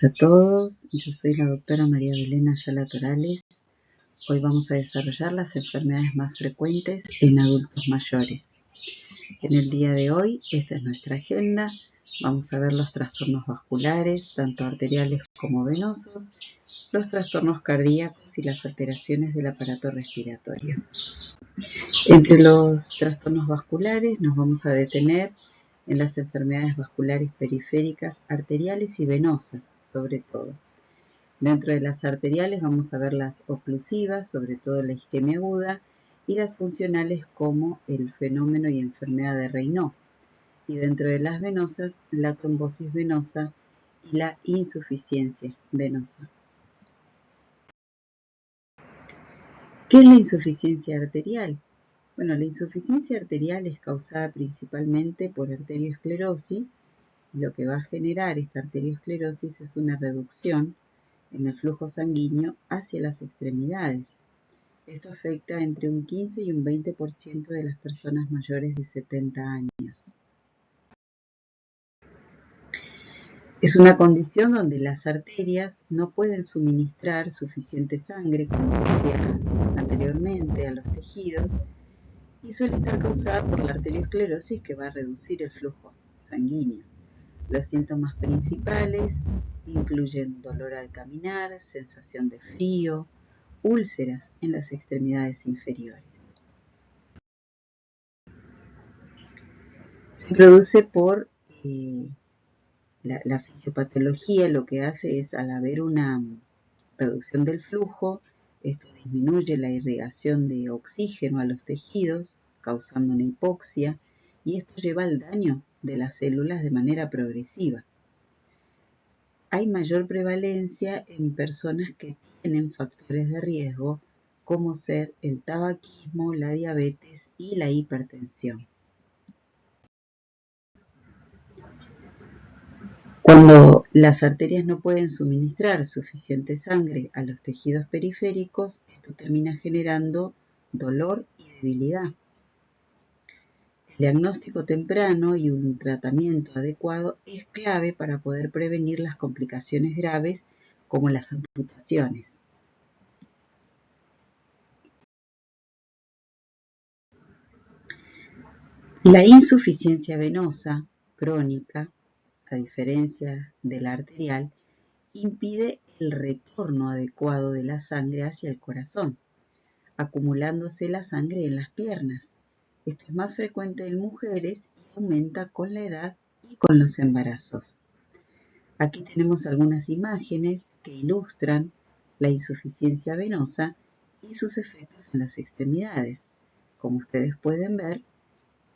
días a todos, yo soy la doctora María Belén Ayala Torales. Hoy vamos a desarrollar las enfermedades más frecuentes en adultos mayores. En el día de hoy, esta es nuestra agenda, vamos a ver los trastornos vasculares, tanto arteriales como venosos, los trastornos cardíacos y las alteraciones del aparato respiratorio. Entre los trastornos vasculares nos vamos a detener en las enfermedades vasculares periféricas, arteriales y venosas, sobre todo. Dentro de las arteriales vamos a ver las oclusivas, sobre todo la isquemia aguda, y las funcionales como el fenómeno y enfermedad de Raynaud. Y dentro de las venosas, la trombosis venosa y la insuficiencia venosa. ¿Qué es la insuficiencia arterial? Bueno, la insuficiencia arterial es causada principalmente por arteriosclerosis. Lo que va a generar esta arteriosclerosis es una reducción en el flujo sanguíneo hacia las extremidades. Esto afecta entre un 15 y un 20% de las personas mayores de 70 años. Es una condición donde las arterias no pueden suministrar suficiente sangre, como decía anteriormente, a los tejidos, y suele estar causada por la arteriosclerosis, que va a reducir el flujo sanguíneo. Los síntomas principales incluyen dolor al caminar, sensación de frío, úlceras en las extremidades inferiores. Se produce por la fisiopatología. Lo que hace es, al haber una reducción del flujo, esto disminuye la irrigación de oxígeno a los tejidos, causando una hipoxia, y esto lleva al daño de las células de manera progresiva. Hay mayor prevalencia en personas que tienen factores de riesgo, como ser el tabaquismo, la diabetes y la hipertensión. Cuando las arterias no pueden suministrar suficiente sangre a los tejidos periféricos, esto termina generando dolor y debilidad. El diagnóstico temprano y un tratamiento adecuado es clave para poder prevenir las complicaciones graves como las amputaciones. La insuficiencia venosa crónica, a diferencia de la arterial, impide el retorno adecuado de la sangre hacia el corazón, acumulándose la sangre en las piernas. Esto es más frecuente en mujeres y aumenta con la edad y con los embarazos. Aquí tenemos algunas imágenes que ilustran la insuficiencia venosa y sus efectos en las extremidades. Como ustedes pueden ver,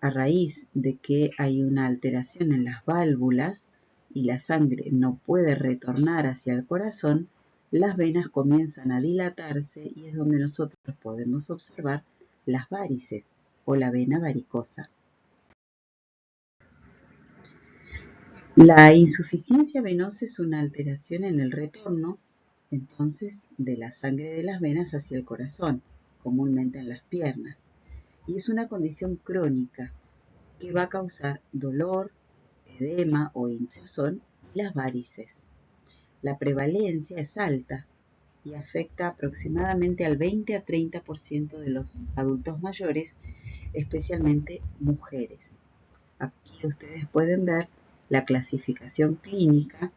a raíz de que hay una alteración en las válvulas y la sangre no puede retornar hacia el corazón, las venas comienzan a dilatarse y es donde nosotros podemos observar las varices o la vena varicosa. La insuficiencia venosa es una alteración en el retorno, entonces, de la sangre de las venas hacia el corazón, comúnmente en las piernas, y es una condición crónica que va a causar dolor, edema o hinchazón y las varices. La prevalencia es alta y afecta aproximadamente al 20 a 30% de los adultos mayores, especialmente mujeres. Aquí ustedes pueden ver la clasificación clínica,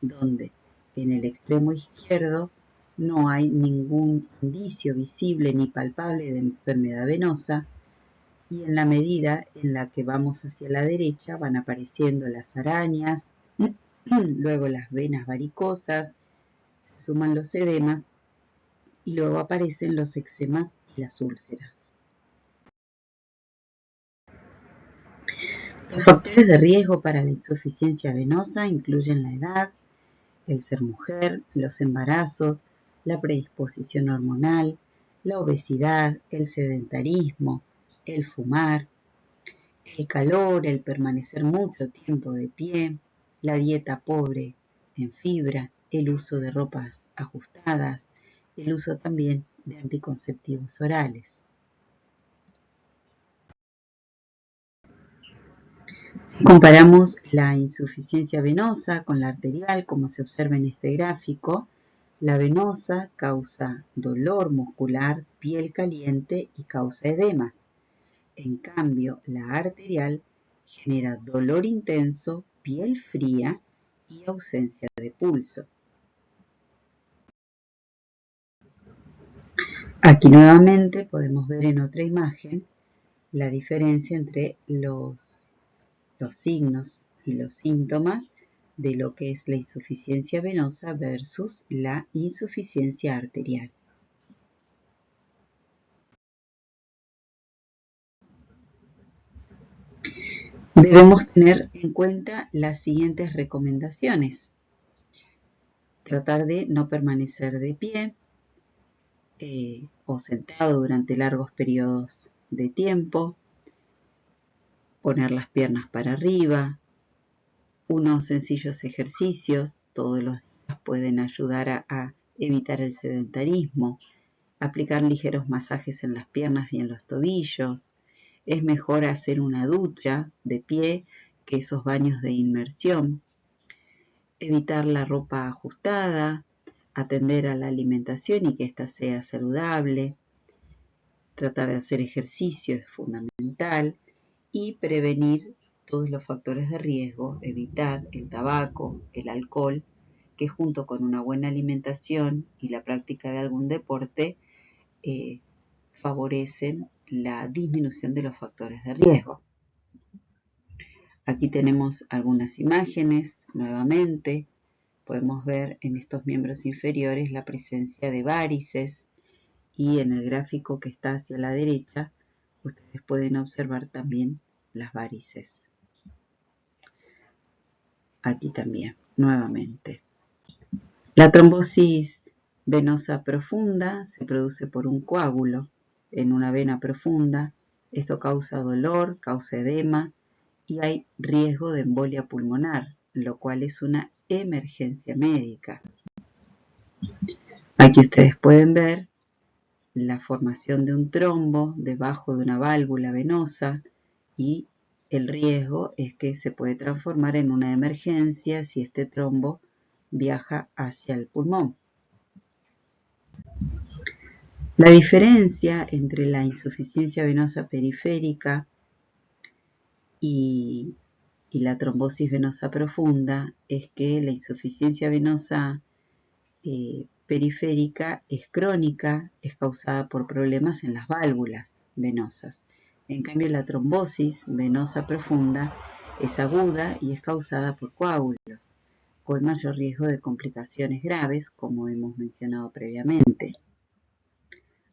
donde en el extremo izquierdo no hay ningún indicio visible ni palpable de enfermedad venosa, y en la medida en la que vamos hacia la derecha van apareciendo las arañas, luego las venas varicosas, se suman los edemas y luego aparecen los eczemas y las úlceras. Los factores de riesgo para la insuficiencia venosa incluyen la edad, el ser mujer, los embarazos, la predisposición hormonal, la obesidad, el sedentarismo, el fumar, el calor, el permanecer mucho tiempo de pie, la dieta pobre en fibra, el uso de ropas ajustadas, el uso también de anticonceptivos orales. Si comparamos la insuficiencia venosa con la arterial, como se observa en este gráfico, la venosa causa dolor muscular, piel caliente y causa edemas. En cambio, la arterial genera dolor intenso, piel fría y ausencia de pulso. Aquí nuevamente podemos ver en otra imagen la diferencia entre los signos y los síntomas de lo que es la insuficiencia venosa versus la insuficiencia arterial. Debemos tener en cuenta las siguientes recomendaciones. Tratar de no permanecer de pie o sentado durante largos periodos de tiempo. Poner las piernas para arriba. Unos sencillos ejercicios todos los días pueden ayudar a evitar el sedentarismo. Aplicar ligeros masajes en las piernas y en los tobillos. Es mejor hacer una ducha de pie que esos baños de inmersión. Evitar la ropa ajustada, atender a la alimentación y que ésta sea saludable. Tratar de hacer ejercicio es fundamental y prevenir todos los factores de riesgo, evitar el tabaco, el alcohol, que junto con una buena alimentación y la práctica de algún deporte favorecen la disminución de los factores de riesgo. Aquí tenemos algunas imágenes nuevamente. Podemos ver en estos miembros inferiores la presencia de varices y en el gráfico que está hacia la derecha ustedes pueden observar también las varices. Aquí también, nuevamente. La trombosis venosa profunda se produce por un coágulo en una vena profunda. Esto causa dolor, causa edema y hay riesgo de embolia pulmonar, lo cual es una emergencia médica. Aquí ustedes pueden ver la formación de un trombo debajo de una válvula venosa y el riesgo es que se puede transformar en una emergencia si este trombo viaja hacia el pulmón. La diferencia entre la insuficiencia venosa periférica y la trombosis venosa profunda es que la insuficiencia venosa periférica es crónica, es causada por problemas en las válvulas venosas. En cambio, la trombosis venosa profunda es aguda y es causada por coágulos, con mayor riesgo de complicaciones graves, como hemos mencionado previamente.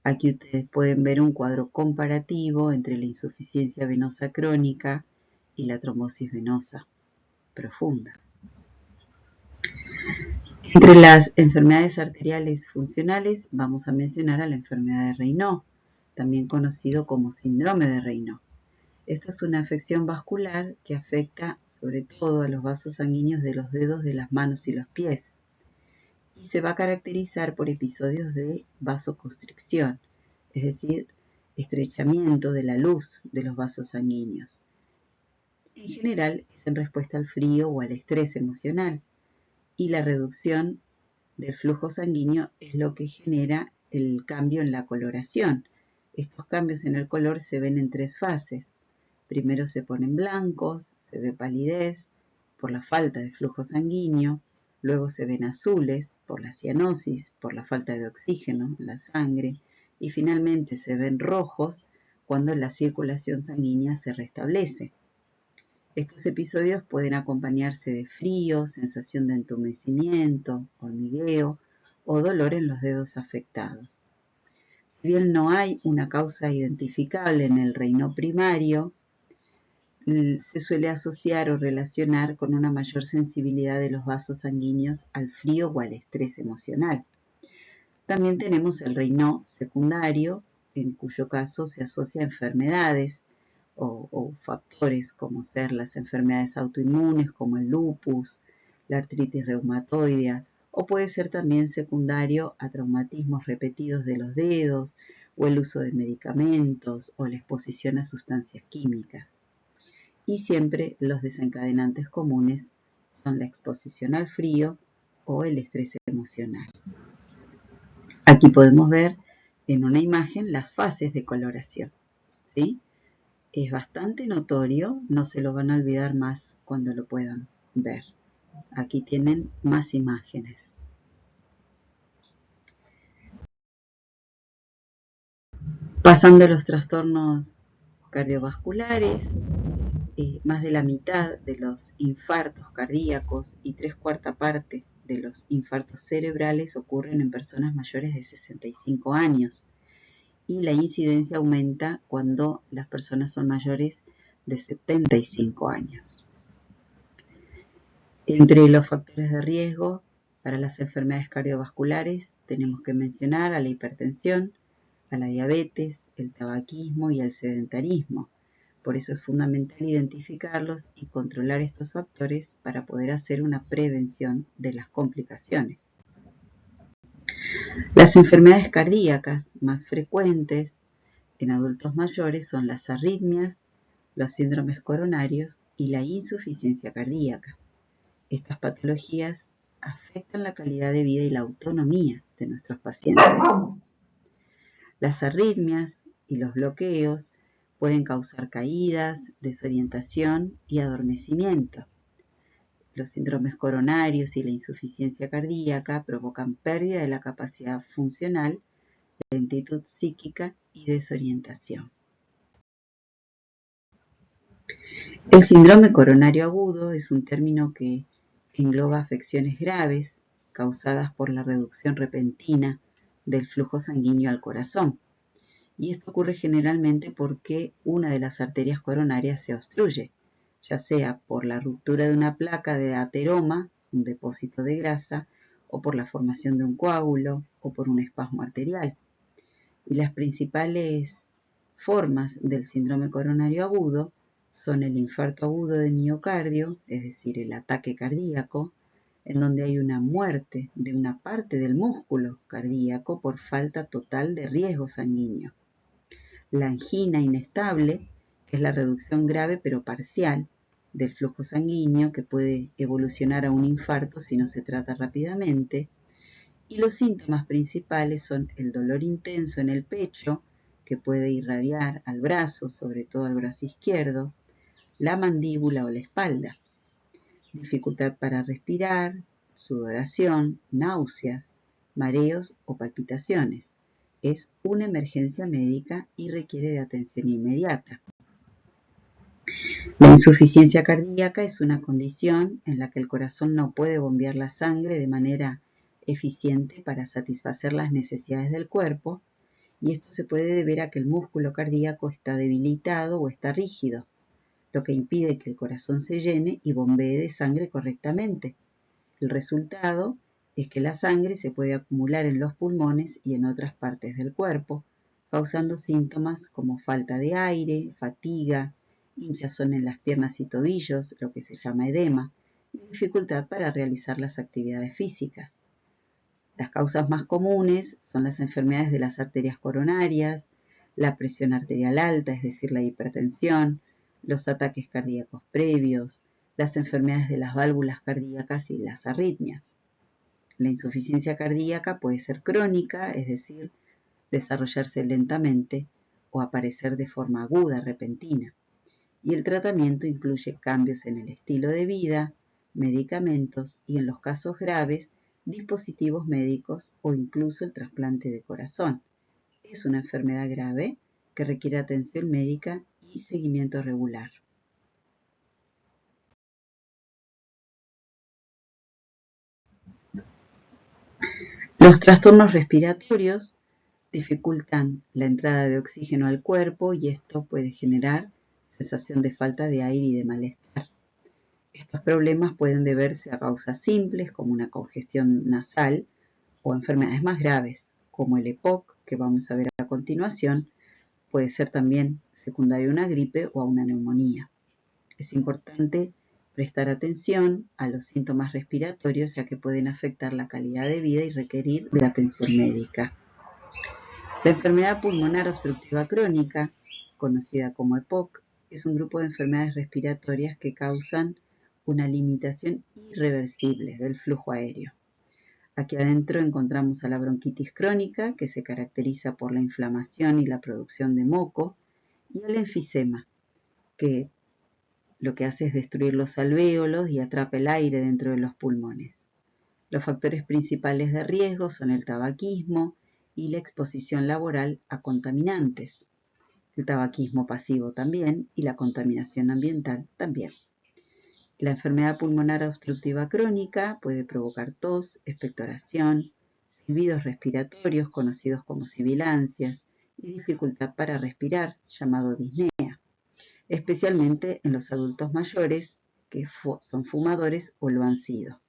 Aquí ustedes pueden ver un cuadro comparativo entre la insuficiencia venosa crónica y la trombosis venosa profunda. Entre las enfermedades arteriales funcionales vamos a mencionar a la enfermedad de Raynaud, también conocido como síndrome de Raynaud. Esta es una afección vascular que afecta sobre todo a los vasos sanguíneos de los dedos de las manos y los pies y se va a caracterizar por episodios de vasoconstricción, es decir, estrechamiento de la luz de los vasos sanguíneos. En general es en respuesta al frío o al estrés emocional y la reducción del flujo sanguíneo es lo que genera el cambio en la coloración. Estos cambios en el color se ven en tres fases. Primero se ponen blancos, se ve palidez por la falta de flujo sanguíneo, luego se ven azules por la cianosis, por la falta de oxígeno en la sangre, y finalmente se ven rojos cuando la circulación sanguínea se restablece. Estos episodios pueden acompañarse de frío, sensación de entumecimiento, hormigueo o dolor en los dedos afectados. Si bien no hay una causa identificable en el Raynaud primario, se suele asociar o relacionar con una mayor sensibilidad de los vasos sanguíneos al frío o al estrés emocional. También tenemos el Raynaud secundario, en cuyo caso se asocia a enfermedades o factores como ser las enfermedades autoinmunes como el lupus, la artritis reumatoidea, o puede ser también secundario a traumatismos repetidos de los dedos o el uso de medicamentos o la exposición a sustancias químicas. y siempre los desencadenantes comunes son la exposición al frío o el estrés emocional. Aquí podemos ver en una imagen las fases de coloración, ¿sí? Es bastante notorio, no se lo van a olvidar más cuando lo puedan ver. Aquí tienen más imágenes. Pasando a los trastornos cardiovasculares, más de la mitad de los infartos cardíacos y 3/4 parte de los infartos cerebrales ocurren en personas mayores de 65 años y la incidencia aumenta cuando las personas son mayores de 75 años. Entre los factores de riesgo para las enfermedades cardiovasculares tenemos que mencionar a la hipertensión, a la diabetes, el tabaquismo y el sedentarismo. Por eso es fundamental identificarlos y controlar estos factores para poder hacer una prevención de las complicaciones. Las enfermedades cardíacas más frecuentes en adultos mayores son las arritmias, los síndromes coronarios y la insuficiencia cardíaca. Estas patologías afectan la calidad de vida y la autonomía de nuestros pacientes. Las arritmias y los bloqueos pueden causar caídas, desorientación y adormecimiento. Los síndromes coronarios y la insuficiencia cardíaca provocan pérdida de la capacidad funcional, lentitud psíquica y desorientación. El síndrome coronario agudo es un término que engloba afecciones graves causadas por la reducción repentina del flujo sanguíneo al corazón. Y esto ocurre generalmente porque una de las arterias coronarias se obstruye, ya sea por la ruptura de una placa de ateroma, un depósito de grasa, o por la formación de un coágulo, o por un espasmo arterial. Y las principales formas del síndrome coronario agudo son el infarto agudo de miocardio, es decir, el ataque cardíaco, en donde hay una muerte de una parte del músculo cardíaco por falta total de riesgo sanguíneo. La angina inestable, que es la reducción grave pero parcial del flujo sanguíneo que puede evolucionar a un infarto si no se trata rápidamente. Y los síntomas principales son el dolor intenso en el pecho, que puede irradiar al brazo, sobre todo al brazo izquierdo, la mandíbula o la espalda, dificultad para respirar, sudoración, náuseas, mareos o palpitaciones. Es una emergencia médica y requiere de atención inmediata. La insuficiencia cardíaca es una condición en la que el corazón no puede bombear la sangre de manera eficiente para satisfacer las necesidades del cuerpo, y esto se puede deber a que el músculo cardíaco está debilitado o está rígido, lo que impide que el corazón se llene y bombee de sangre correctamente. El resultado es que la sangre se puede acumular en los pulmones y en otras partes del cuerpo, causando síntomas como falta de aire, fatiga, hinchazón en las piernas y tobillos, lo que se llama edema, y dificultad para realizar las actividades físicas. Las causas más comunes son las enfermedades de las arterias coronarias, la presión arterial alta, es decir, la hipertensión, los ataques cardíacos previos, las enfermedades de las válvulas cardíacas y las arritmias. La insuficiencia cardíaca puede ser crónica, es decir, desarrollarse lentamente o aparecer de forma aguda, repentina. Y el tratamiento incluye cambios en el estilo de vida, medicamentos y, en los casos graves, dispositivos médicos o incluso el trasplante de corazón. Es una enfermedad grave que requiere atención médica y seguimiento regular. Los trastornos respiratorios dificultan la entrada de oxígeno al cuerpo y esto puede generar sensación de falta de aire y de malestar. Estos problemas pueden deberse a causas simples como una congestión nasal o enfermedades más graves como el EPOC, que vamos a ver a continuación. Puede ser también secundario a una gripe o a una neumonía. Es importante prestar atención a los síntomas respiratorios, ya que pueden afectar la calidad de vida y requerir de atención médica. La enfermedad pulmonar obstructiva crónica, conocida como EPOC, es un grupo de enfermedades respiratorias que causan una limitación irreversible del flujo aéreo. Aquí adentro encontramos a la bronquitis crónica, que se caracteriza por la inflamación y la producción de moco, y al enfisema, que lo que hace es destruir los alvéolos y atrapa el aire dentro de los pulmones. Los factores principales de riesgo son el tabaquismo y la exposición laboral a contaminantes. El tabaquismo pasivo también y la contaminación ambiental también. La enfermedad pulmonar obstructiva crónica puede provocar tos, expectoración, silbidos respiratorios conocidos como sibilancias y dificultad para respirar, llamado disnea, especialmente en los adultos mayores que son fumadores o lo han sido.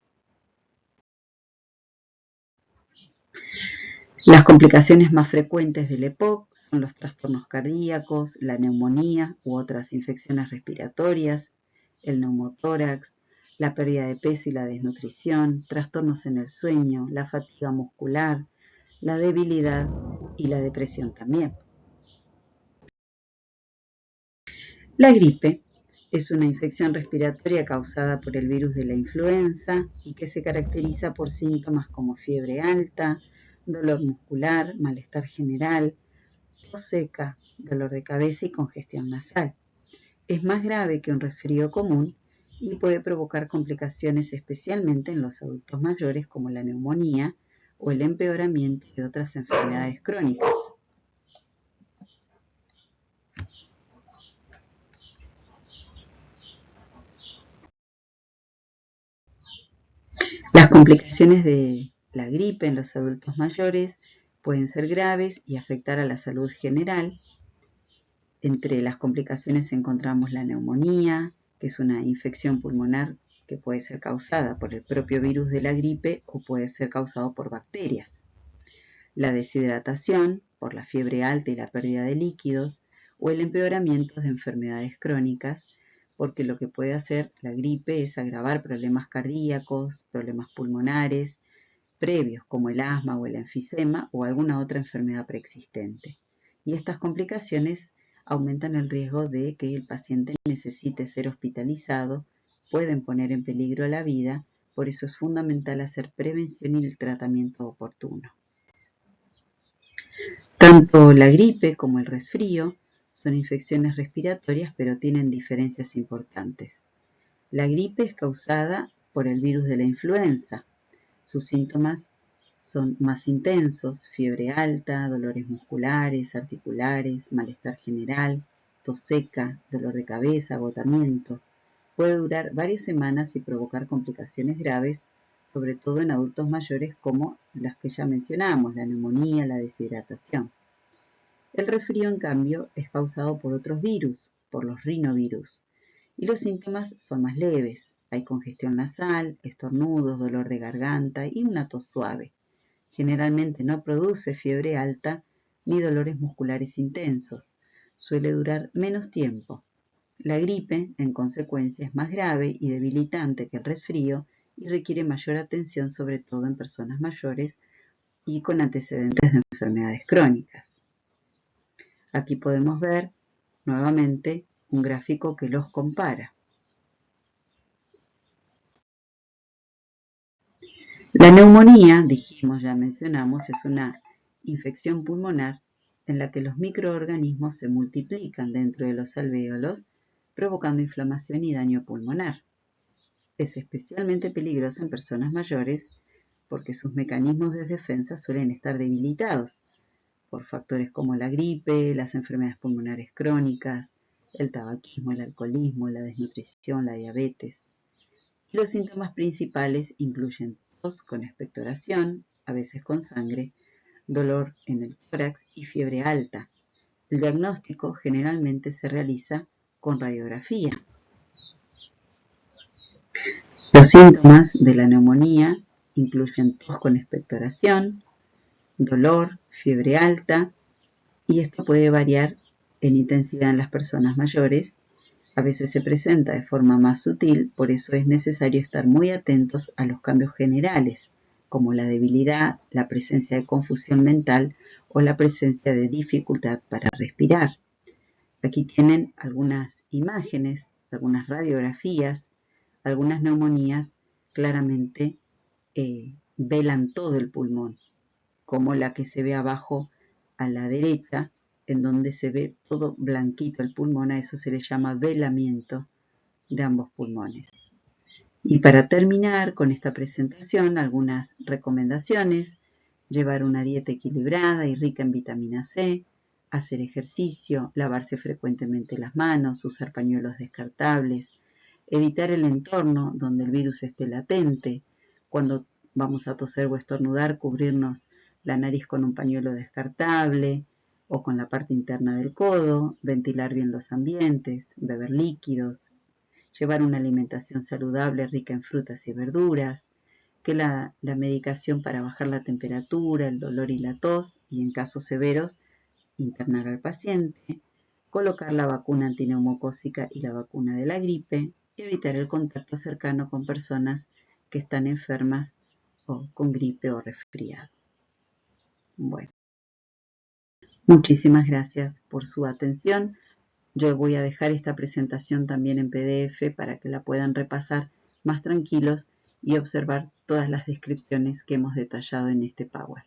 Las complicaciones más frecuentes del EPOC son los trastornos cardíacos, la neumonía u otras infecciones respiratorias, el neumotórax, la pérdida de peso y la desnutrición, trastornos en el sueño, la fatiga muscular, la debilidad y la depresión también. La gripe es una infección respiratoria causada por el virus de la influenza y que se caracteriza por síntomas como fiebre alta, dolor muscular, malestar general, tos seca, dolor de cabeza y congestión nasal. Es más grave que un resfrío común y puede provocar complicaciones especialmente en los adultos mayores como la neumonía o el empeoramiento de otras enfermedades crónicas. Las complicaciones de la gripe en los adultos mayores pueden ser graves y afectar a la salud general. Entre las complicaciones encontramos la neumonía, que es una infección pulmonar que puede ser causada por el propio virus de la gripe o puede ser causado por bacterias. La deshidratación, por la fiebre alta y la pérdida de líquidos, o el empeoramiento de enfermedades crónicas, porque lo que puede hacer la gripe es agravar problemas cardíacos, problemas pulmonares previos como el asma o el enfisema o alguna otra enfermedad preexistente. Y estas complicaciones aumentan el riesgo de que el paciente necesite ser hospitalizado, pueden poner en peligro la vida, por eso es fundamental hacer prevención y el tratamiento oportuno. Tanto la gripe como el resfrío son infecciones respiratorias, pero tienen diferencias importantes. La gripe es causada por el virus de la influenza. Sus síntomas son más intensos: fiebre alta, dolores musculares, articulares, malestar general, tos seca, dolor de cabeza, agotamiento. Puede durar varias semanas y provocar complicaciones graves, sobre todo en adultos mayores como las que ya mencionamos, la neumonía, la deshidratación. El resfrío, en cambio, es causado por otros virus, por los rinovirus, y los síntomas son más leves. Hay congestión nasal, estornudos, dolor de garganta y una tos suave. Generalmente no produce fiebre alta ni dolores musculares intensos. Suele durar menos tiempo. La gripe, en consecuencia, es más grave y debilitante que el resfrío y requiere mayor atención, sobre todo en personas mayores y con antecedentes de enfermedades crónicas. Aquí podemos ver nuevamente un gráfico que los compara. La neumonía, dijimos, ya mencionamos, es una infección pulmonar en la que los microorganismos se multiplican dentro de los alvéolos, provocando inflamación y daño pulmonar. Es especialmente peligrosa en personas mayores porque sus mecanismos de defensa suelen estar debilitados por factores como la gripe, las enfermedades pulmonares crónicas, el tabaquismo, el alcoholismo, la desnutrición, la diabetes. Y los síntomas principales incluyen tos con expectoración, a veces con sangre, dolor en el tórax y fiebre alta. El diagnóstico generalmente se realiza con radiografía. Los síntomas de la neumonía incluyen tos con expectoración, dolor, fiebre alta, y esto puede variar en intensidad en las personas mayores. A veces se presenta de forma más sutil, por eso es necesario estar muy atentos a los cambios generales, como la debilidad, la presencia de confusión mental o la presencia de dificultad para respirar. Aquí tienen algunas imágenes, algunas radiografías, algunas neumonías claramente velan todo el pulmón, como la que se ve abajo a la derecha, en donde se ve todo blanquito el pulmón. A eso se le llama velamiento de ambos pulmones. Y para terminar con esta presentación, algunas recomendaciones: llevar una dieta equilibrada y rica en vitamina C, hacer ejercicio, lavarse frecuentemente las manos, usar pañuelos descartables, evitar el entorno donde el virus esté latente. Cuando vamos a toser o estornudar, cubrirnos la nariz con un pañuelo descartable o con la parte interna del codo, ventilar bien los ambientes, beber líquidos, llevar una alimentación saludable rica en frutas y verduras, que la medicación para bajar la temperatura, el dolor y la tos, y en casos severos, internar al paciente, colocar la vacuna antineumocócica y la vacuna de la gripe, y evitar el contacto cercano con personas que están enfermas o con gripe o resfriado. Bueno, muchísimas gracias por su atención. Yo voy a dejar esta presentación también en PDF para que la puedan repasar más tranquilos y observar todas las descripciones que hemos detallado en este Power.